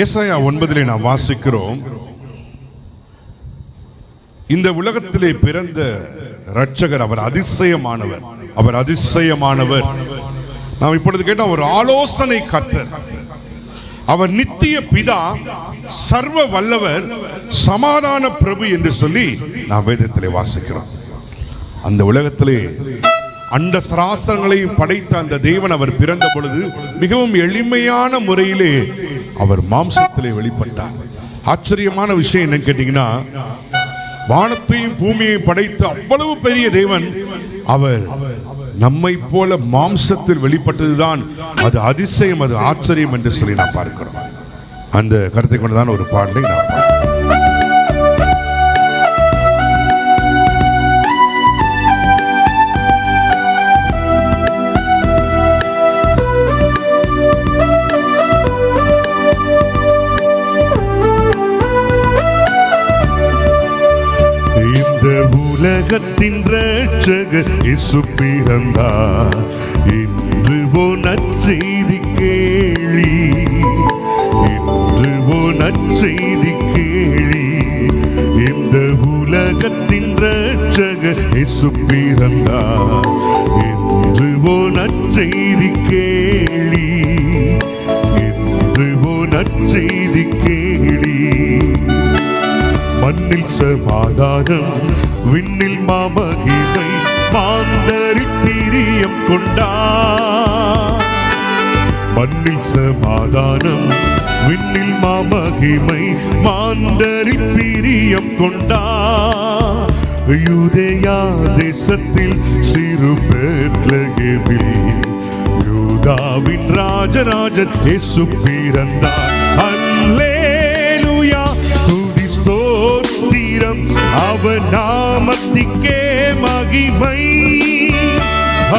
ஏசாயா 9 நாம் வாசிக்கிறோம், இந்த உலகத்திலே பிறந்த இரட்சகர் அவர் அதிசயமானவர், அவர் அதிசயமானவர். நாம் இப்பொழுது கேட்ட ஒரு ஆலோசனை கர்த்தர், அவர் நித்திய பிதா, சர்வ வல்லவர், சமாதான பிரபு என்று சொல்லி நாம் வேதத்திலே வாசிக்கிறோம். அந்த உலகத்திலே அண்ட சராசரங்களையும் படைத்த அந்த தேவன் அவர் பிறந்த பொழுது மிகவும் எளிமையான முறையிலே அவர் மாம்சத்திலே வெளிப்பட்டார். ஆச்சரியமான விஷயம் என்னன்னு கேட்டீங்கன்னா, வானத்தையும் பூமியையும் படைத்த அவ்வளவு பெரிய தேவன் அவர் நம்மை போல மாம்சத்தில் வெளிப்பட்டதுதான் அது அதிசயம், அது ஆச்சரியம் என்று சொல்லி நாம் பார்க்கிறோம். அந்த கருத்தை கொண்டுதான் ஒரு பாடலை நாம் பார்க்கிறோம். உலகத்தின் இரட்சகர் இயேசு பிறந்தார், இன்று நற்செய்தி கேளி, இன்று நற்செய்தி கேளி. இந்த உலகத்தின் இரட்சகர் இயேசு பிறந்தார், இன்று நற்செய்தி கேளி, இன்று நற்செய்தி கேளி. மண்ணில் சமாதானம், விண்ணில் மாமகிமை, மாந்தரில் பிரியம் கொண்டார். மண்ணில் சமாதானம், விண்ணில் மாமகிமை, மாந்தரில் பிரியம் கொண்டார். யூதேயா தேசத்தில் சிறு பெத்லகேமில் யூதாவின் ராஜராஜன் இயேசு பிறந்தார். அல்லேலூயா, துதி ஸ்தோத்திரம் அவர் நாமத்திற்கே மகிமை.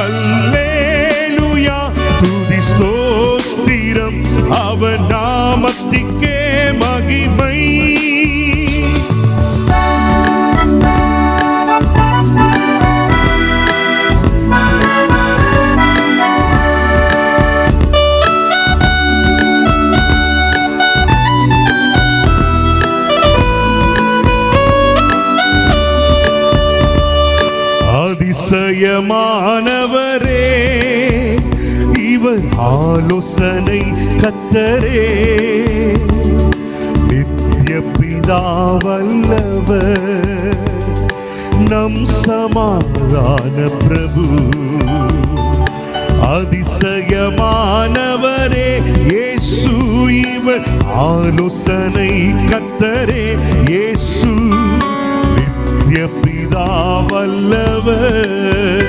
அல்லேலூயா, துதி ஸ்தோத்திரம் அவர் நாமத்திற்கே மகிமை. அதிசயமானவரே, இவர் ஆலோசனை கர்த்தரே, நித்திய பிதா வல்லவர், நம் சமாதான பிரபு. அதிசயமானவரே இயேசு, இவர் ஆலோசனை கர்த்தரே, இயேசு நித்திய பிதா வல்லவர்,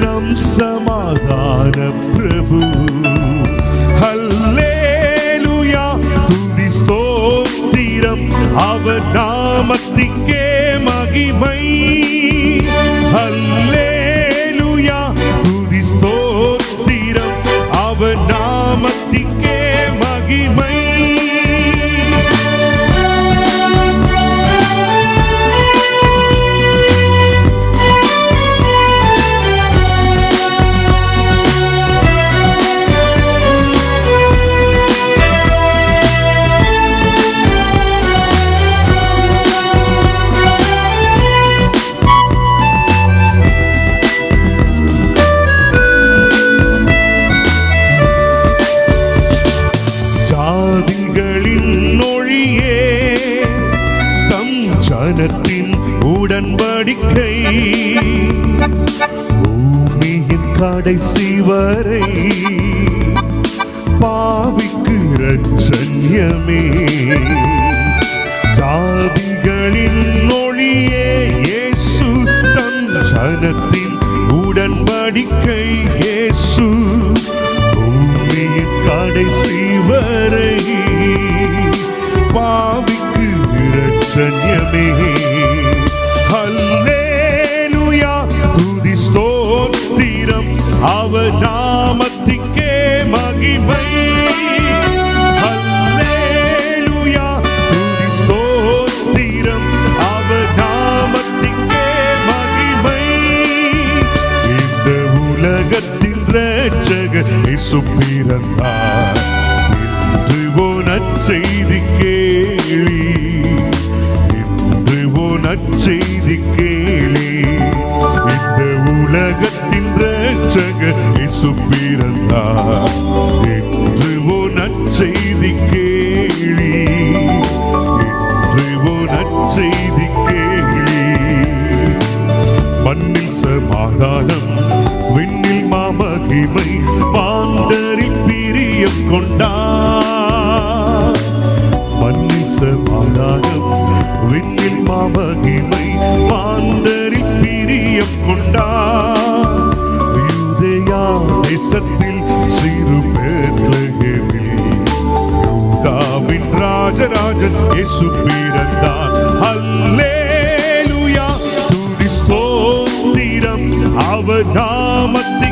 நம் சமாதான பிரபு. அல்லேலூயா, துதி ஸ்தோத்திரம் அவர் நாமத்திற்கே மகிமை. அல்லேலூயா, துதி ஸ்தோத்திரம் அவர் நாமத்திற்கே மகிமை. உடன்படிக்கை பூமியின் கடைசி வரை பாவிக்கு இரட்சண்யமே. ஜாதிகளின் ஒளியே இயேசு, தம் ஜனத்தின் உடன்படிக்கை இயேசு, பூமியின் கடைசி வரை பாவிக்கு இரட்சண்யமே. அல்லேலூயா, துதி ஸ்தோத்திரம் அவர் நாமத்திற்கே மகிமை. அல்லேலூயா, துதி ஸ்தோத்திரம் அவர் நாமத்திற்கே மகிமை. இந்த உலகத்தின் இரட்சகர் இயேசு பிறந்தார், இன்று நற்செய்தி நற்செய்தி கேளி, இன்று ஓ நற்செய்தி கேளி. இந்த உலகத்தின் இரட்சகர் இயேசு பிறந்தார், இன்று ஓ நற்செய்தி கேளி, இன்று ஓ நற்செய்தி கேளி. மண்ணில் சமாதானம், விண்ணில் மாமகிமை, மாந்தரில் பிரியம் கொண்டார். மண்ணில் சமாதானம், விண்ணில் மாமகிமை, மாந்தரில் பிரியம் கொண்டார். யூதேயா தேசத்தில் சிறு பெத்லகேமில் யூதாவின் ராஜராஜன் இயேசு பிறந்தார். அல்லேலூயா, துதி ஸ்தோத்திரம் அவர் நாமத்தின்